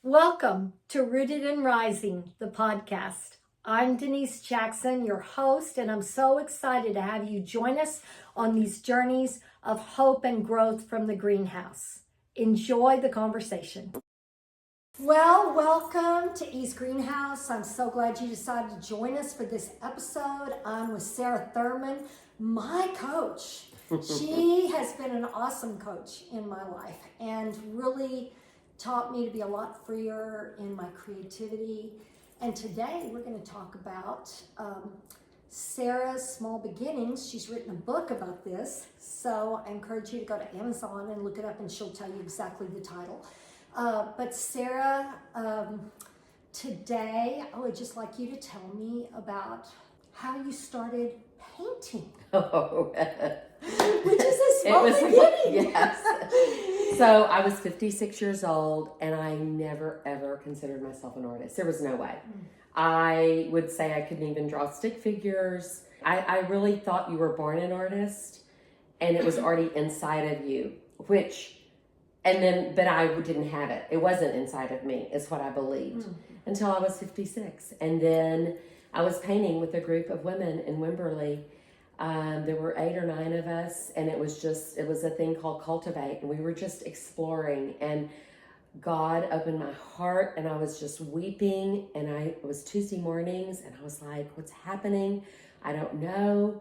Welcome to Rooted and Rising, the podcast. I'm Denise Jackson, your host, and I'm so excited to have you join us on these journeys of hope and growth from the greenhouse. Enjoy the conversation. Well, welcome to E's Greenhouse. I'm so glad you decided to join us for this episode. I'm with Sarah Thurman, my coach. She has been an awesome coach in my life and really taught me to be a lot freer in my creativity. And today we're going to talk about Sarah's small beginnings. She's written a book about this, so I encourage you to go to Amazon and look it up, and she'll tell you exactly the title. But Sarah, today I would just like you to tell me about how you started painting. Oh, Which is a small beginning. Yes. So I was 56 years old, and I never ever considered myself an artist. There was no way. I would say I couldn't even draw stick figures. I really thought you were born an artist, and it was already inside of you, but I didn't have it. It wasn't inside of me, is what I believed, until I was 56. And then I was painting with a group of women in Wimberley. There were 8 or 9 of us, and it was a thing called Cultivate, and we were just exploring, and God opened my heart, and I was just weeping, and it was Tuesday mornings, and I was like, what's happening? I don't know.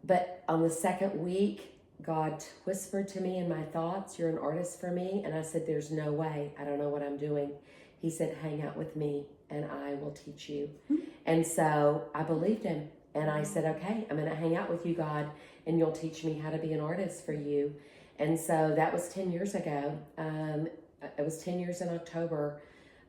But on the second week, God whispered to me in my thoughts, you're an artist for me. And I said, there's no way. I don't know what I'm doing. He said, hang out with me and I will teach you. And so I believed him. And I said, okay, I'm going to hang out with you, God, and you'll teach me how to be an artist for you. And so that was 10 years ago. It was 10 years in October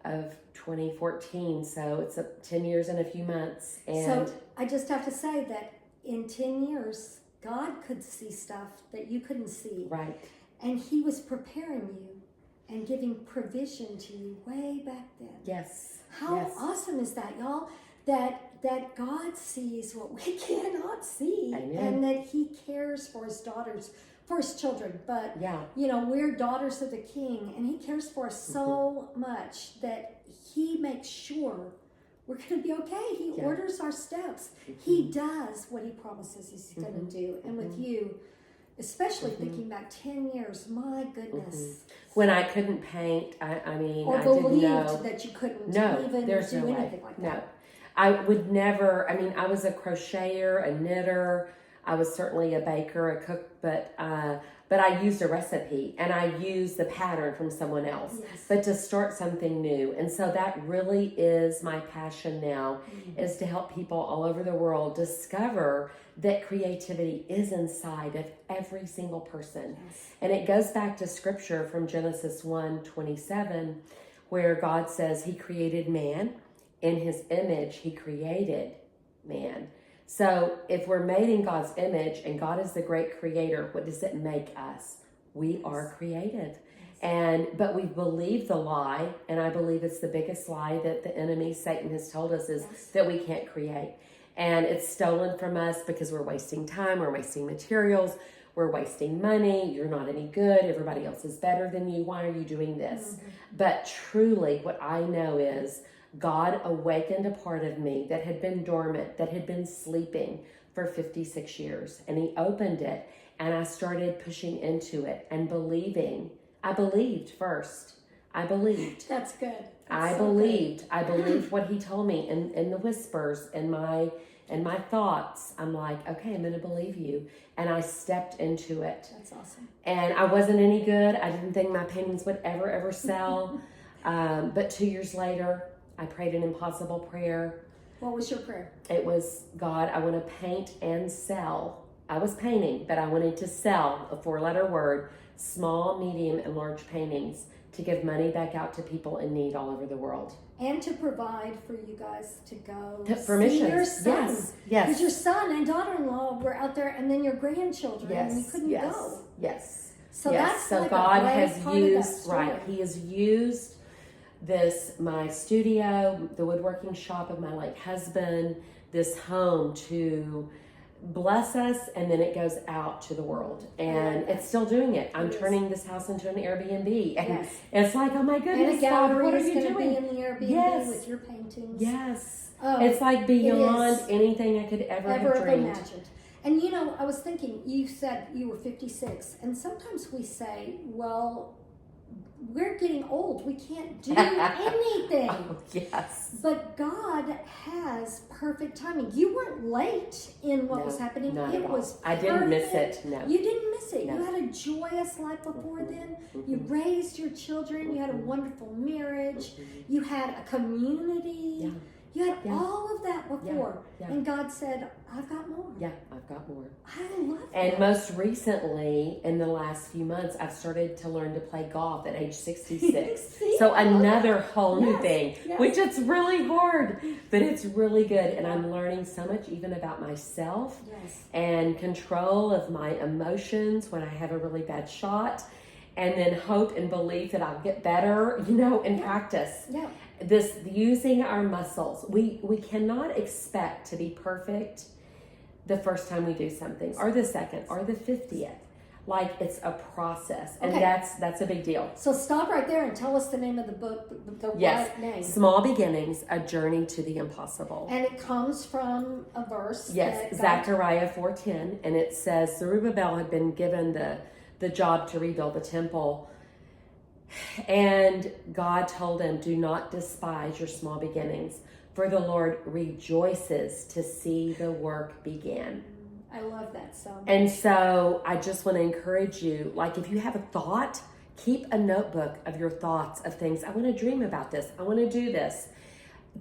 of 2014. So it's 10 years in a few months. And so I just have to say that in 10 years, God could see stuff that you couldn't see. Right. And he was preparing you and giving provision to you way back then. Yes. How awesome is that, y'all? That God sees what we cannot see. Amen. And that he cares for his daughters, for his children. But, we're daughters of the King, and he cares for us so much that he makes sure we're going to be okay. He orders our steps. He does what he promises he's going to do. And with you, especially thinking back 10 years, my goodness. When I couldn't paint, I mean, or I believed didn't know. that you couldn't even there's do no anything way. like that. No. I would never, I was a crocheter, a knitter. I was certainly a baker, a cook, but I used a recipe and I used the pattern from someone else, but to start something new. And so that really is my passion now, is to help people all over the world discover that creativity is inside of every single person. And it goes back to scripture from Genesis 1:27, where God says he created man. In his image, he created man. So if we're made in God's image and God is the great creator, what does it make us? We are creative. But we believe the lie, and I believe it's the biggest lie that the enemy, Satan, has told us, is that we can't create. And it's stolen from us because we're wasting time, we're wasting materials, we're wasting money, you're not any good, everybody else is better than you, why are you doing this? But truly, what I know is God awakened a part of me that had been dormant, that had been sleeping for 56 years. And he opened it, and I started pushing into it and believing. I believed first. I believed. That's good. I believed what he told me in the whispers and my thoughts. I'm like, okay, I'm going to believe you. And I stepped into it. That's awesome. And I wasn't any good. I didn't think my paintings would ever sell. But 2 years later, I prayed an impossible prayer. What was your prayer? It was, God, I want to paint and sell. I was painting, but I wanted to sell, a 4-letter word, small, medium, and large paintings to give money back out to people in need all over the world. And to provide for you guys to go for see missions. your son. Yes. Because your son and daughter-in-law were out there, and then your grandchildren, and you couldn't go. Yes. So that's so like God a has part used, of that story. He has used my studio, the woodworking shop of my late husband, this home to bless us, and then it goes out to the world, and it's still doing it. I'm turning this house into an Airbnb, and it's like, oh my goodness, and a gallery what are is you going to doing? be in the Airbnb with your paintings. Yes, Oh, it's like beyond anything I could ever have dreamed. Imagined. And I was thinking, you said you were 56, and sometimes we say, well, we're getting old. We can't do anything. Oh, yes. But God has perfect timing. You weren't late in what was happening. It was perfect. I didn't miss it. No. You didn't miss it. No. You had a joyous life before then. You raised your children. You had a wonderful marriage. You had a community. Yeah. You had all of that before. Yeah. And God said, I've got more. Yeah, I've got more. I love that. And most recently, in the last few months, I've started to learn to play golf at age 66. So another whole new thing, which it's really hard, but it's really good. And I'm learning so much even about myself and control of my emotions when I have a really bad shot. And then hope and belief that I'll get better, in practice. Yeah. This using our muscles. We cannot expect to be perfect the first time we do something, or the second, or the 50th. Like, it's a process, and that's a big deal. So stop right there and tell us the name of the book, the right name. Small Beginnings, A Journey to the Impossible. And it comes from a verse. Yes, Zechariah 4:10, and it says, Zerubbabel had been given the job to rebuild the temple. And God told him, do not despise your small beginnings, for the Lord rejoices to see the work begin. I love that so much. And so I just want to encourage you, like, if you have a thought, keep a notebook of your thoughts of things. I want to dream about this. I want to do this.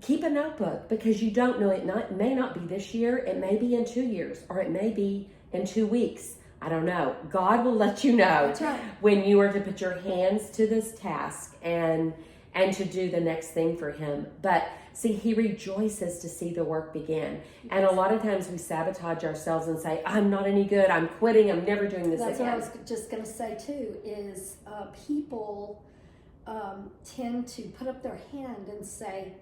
Keep a notebook, because you don't know, it may not be this year. It may be in 2 years, or it may be in 2 weeks. I don't know. God will let you know when you are to put your hands to this task and to do the next thing for him. But see, he rejoices to see the work begin. And a lot of times we sabotage ourselves and say, I'm not any good. I'm quitting. I'm never doing this again. That's what I was just going to say too, is people tend to put up their hand and say,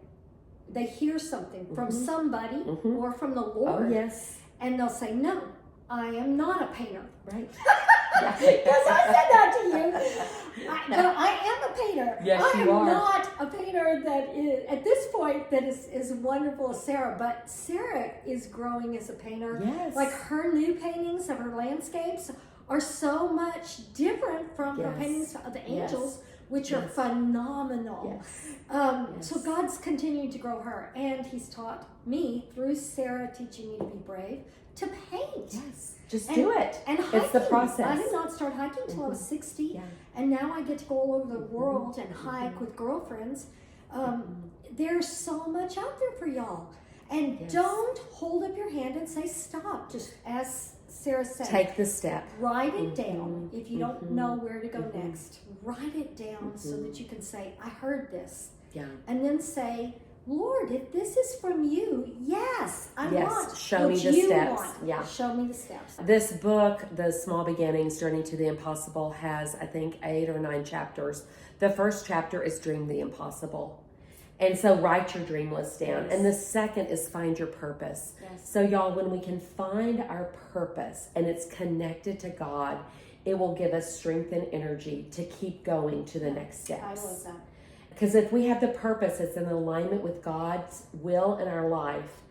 they hear something from somebody or from the Lord. Oh, yes. And they'll say, no, I am not a painter. Right. Because I said that to you. But I am a painter. Yes, I you are. am not a painter that is, at this point, that is as wonderful as Sarah. But Sarah is growing as a painter. Yes. Like, her new paintings of her landscapes are so much different from her paintings of the angels, which are phenomenal. So God's continuing to grow her. And he's taught me, through Sarah teaching me to be brave, to paint. Yes. Just do it. And hiking. It's the process. I did not start hiking until I was 60. And now I get to go all over the world and hike with girlfriends. There's so much out there for y'all. And don't hold up your hand and say stop. Just as Sarah said, take the step. Write it down. If you don't know where to go next, write it down so that you can say, I heard this. Yeah. And then say, Lord, if this is from you, I want show what me the you steps. want. Yeah. Show me the steps. This book, The Small Beginnings, Journey to the Impossible, has, I think, 8 or 9 chapters. The first chapter is Dream the Impossible. And so write your dream list down. And the second is find your purpose. So y'all, when we can find our purpose and it's connected to God, it will give us strength and energy to keep going to the next steps. I love that. Because if we have the purpose, it's in alignment with God's will in our life,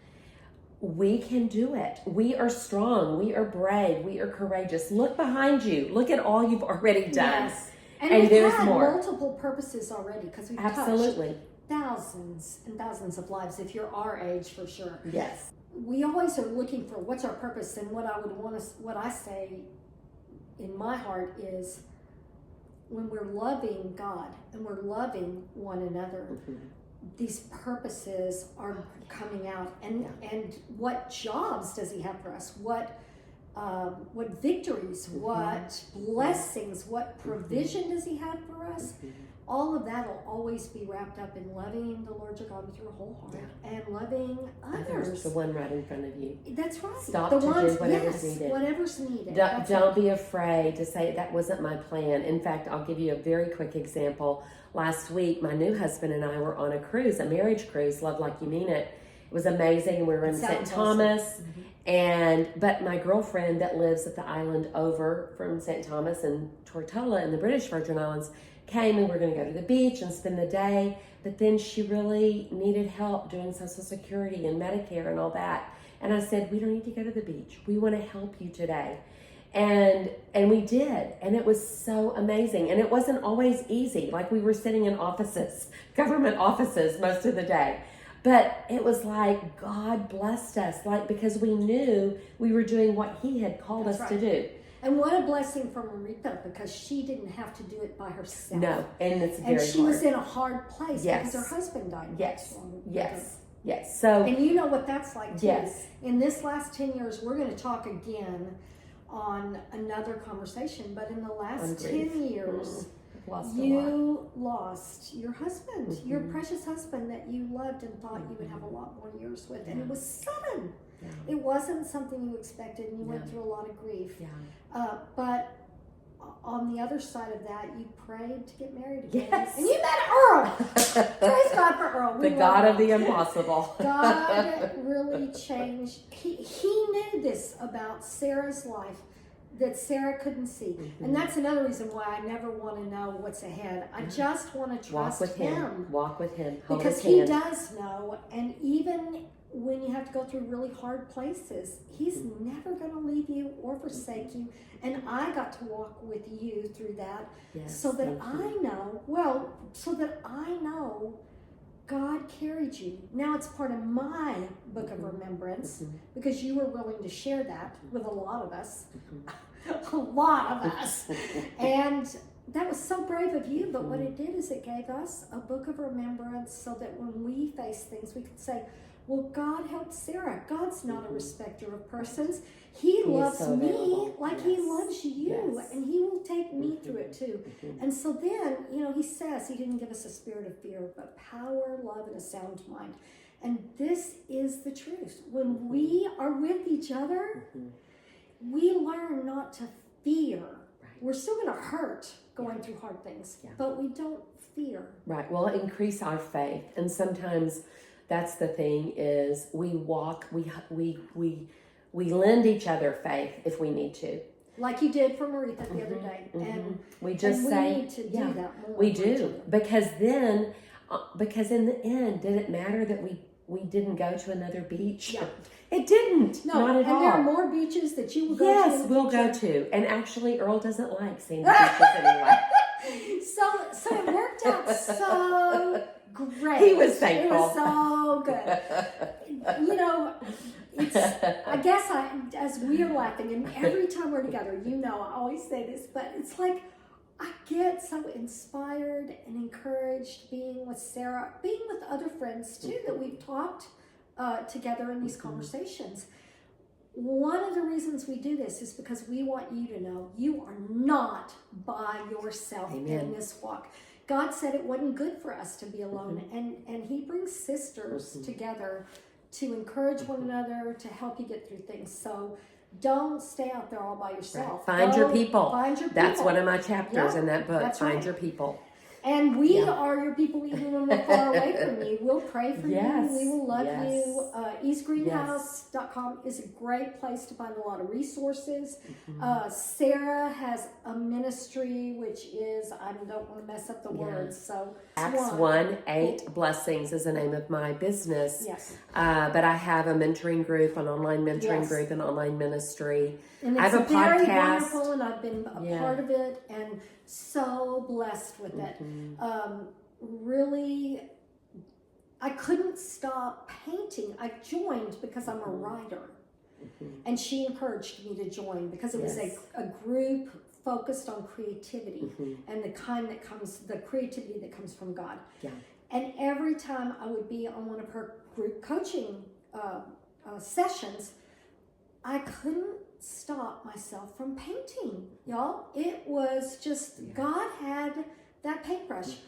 we can do it. We are strong. We are brave. We are courageous. Look behind you. Look at all you've already done. Yes. And there's had more. Multiple purposes already, because we've Absolutely. touched thousands and thousands of lives, if you're our age, for sure. Yes. We always are looking for what's our purpose, and what I say in my heart is, when we're loving God and we're loving one another, these purposes are coming out. And what jobs does he have for us? What victories, what blessings, what provision does he have for us? All of that will always be wrapped up in loving the Lord your God with your whole heart and loving others. The one right in front of you. That's right. Stop the to ones, do whatever's needed. Whatever's needed. Don't be afraid to say, that wasn't my plan. In fact, I'll give you a very quick example. Last week, my new husband and I were on a cruise, a marriage cruise, Love Like You Mean It. It was amazing. We were in St. Thomas. But my girlfriend that lives at the island over from St. Thomas and Tortola in the British Virgin Islands came, and we were going to go to the beach and spend the day. But then she really needed help doing Social Security and Medicare and all that. And I said, we don't need to go to the beach. We want to help you today. And we did. And it was so amazing. And it wasn't always easy. Like, we were sitting in offices, government offices most of the day. But it was like God blessed us, like, because we knew we were doing what He had called us to do. And what a blessing for Marita, because she didn't have to do it by herself. No, and it's very hard. And she was in a hard place because her husband died. Yes. So, and you know what that's like too. Yes. In this last 10 years, we're going to talk again on another conversation. But in the last 10 years, you lost your husband, your precious husband that you loved and thought you would have a lot more years with. And it was sudden. Yeah. It wasn't something you expected, and you went through a lot of grief. Yeah. But on the other side of that, you prayed to get married again. Yes. And you met Earl. Praise God for Earl. The God of the impossible. God really changed. He knew this about Sarah's life that Sarah couldn't see. And that's another reason why I never want to know what's ahead. I just want to trust Him. Walk with Him. Hold because He does know. And even when you have to go through really hard places, He's never going to leave you or forsake you. And I got to walk with you through that, so that I know God carried you. Now it's part of my book of remembrance, because you were willing to share that with a lot of us. A lot of us. And that was so brave of you, but what it did is it gave us a book of remembrance, so that when we face things, we could say, well, God helped Sarah. God's not a respecter of persons. He loves me like He loves you, and He will take me through it too. And so then, He says He didn't give us a spirit of fear, but power, love, and a sound mind. And this is the truth. When we are with each other, we learn not to fear. We're still going to hurt going through hard things, but we don't fear. Right. Well, increase our faith. And sometimes that's the thing, is we lend each other faith if we need to. Like you did for Marita the other day. And we just say, we need to do that more. We do. Because in the end, did it matter that we didn't go to another beach? Yeah. It didn't. No, not at all. And there are more beaches that you will go to. Yes, we'll go to. And actually, Earl doesn't like seeing the beaches anyway. So it worked out so great. He was thankful. It was so good. I guess as we are laughing, and every time we're together, I always say this, but it's like I get so inspired and encouraged being with Sarah, being with other friends too, that we've talked together in these conversations. One of the reasons we do this is because we want you to know you are not by yourself in this walk. God said it wasn't good for us to be alone, and He brings sisters together to encourage one another, to help you get through things. So don't stay out there all by yourself. Right. Find your people. Find your people. That's one of my chapters in that book. Find your people. And we are your people even when we're far away from you. We'll pray for you. We will love you. EastGreenhouse.com is a great place to find a lot of resources. Sarah has a ministry, which is, I don't want to mess up the words. So Acts 1:8 Blessings is the name of my business. Yes. But I have a mentoring group, an online mentoring group, an online ministry. And it's I have a very podcast. wonderful, and I've been a part of it, and so blessed with it. Really, I couldn't stop painting. I joined because I'm a writer, and she encouraged me to join because it was a group focused on creativity and the creativity that comes from God. Yeah. And every time I would be on one of her group coaching sessions, I couldn't stop myself from painting, y'all. It was just, God had that paintbrush.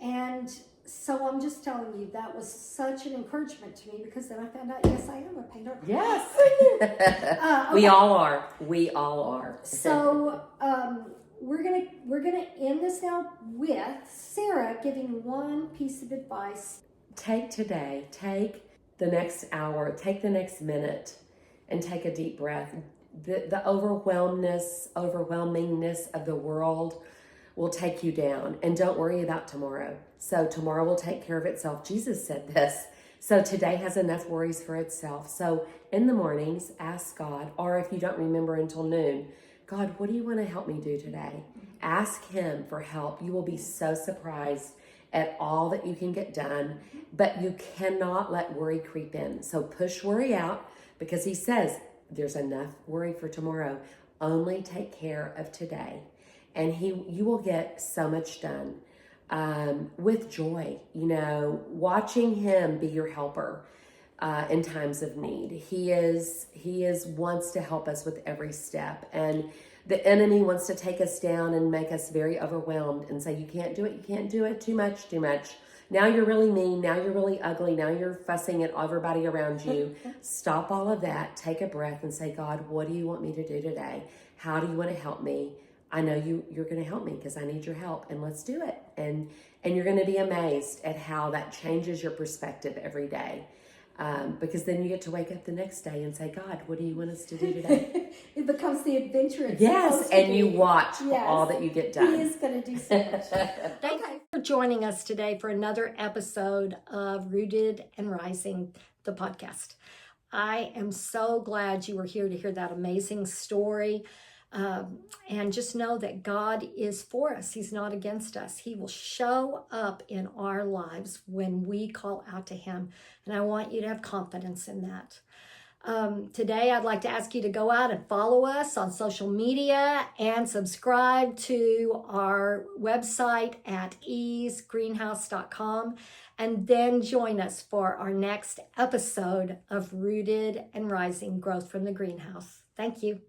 And so I'm just telling you, that was such an encouragement to me, because then I found out, yes, I am a painter. Yes. Okay. We all are. We all are. So we're gonna end this now with Sarah giving one piece of advice. Take the next hour, take the next minute, and take a deep breath. The overwhelmingness of the world will take you down. And don't worry about tomorrow. So tomorrow will take care of itself. Jesus said this. So today has enough worries for itself. So in the mornings, ask God, or if you don't remember until noon, God, what do you want to help me do today? Ask him for help. You will be so surprised at all that you can get done, but you cannot let worry creep in. So push worry out, because he says there's enough worry for tomorrow. Only take care of today, and you will get so much done with joy. You know, watching him be your helper in times of need. He wants to help us with every step, and the enemy wants to take us down and make us very overwhelmed and say, you can't do it, too much. Now you're really mean, now you're really ugly, now you're fussing at everybody around you. Stop all of that, take a breath and say, God, what do you want me to do today? How do you want to help me? I know you're going to help me because I need your help, and let's do it. And you're going to be amazed at how that changes your perspective every day. Because then you get to wake up the next day and say, God, what do you want us to do today? It becomes the adventure it's Yes, supposed to and be. you watch Yes. all that you get done. He is going to do so much. Thank you for joining us today for another episode of Rooted and Rising, the podcast. I am so glad you were here to hear that amazing story. And just know that God is for us. He's not against us. He will show up in our lives when we call out to him. And I want you to have confidence in that. Today, I'd like to ask you to go out and follow us on social media and subscribe to our website at easegreenhouse.com, and then join us for our next episode of Rooted and Rising, Growth from the Greenhouse. Thank you.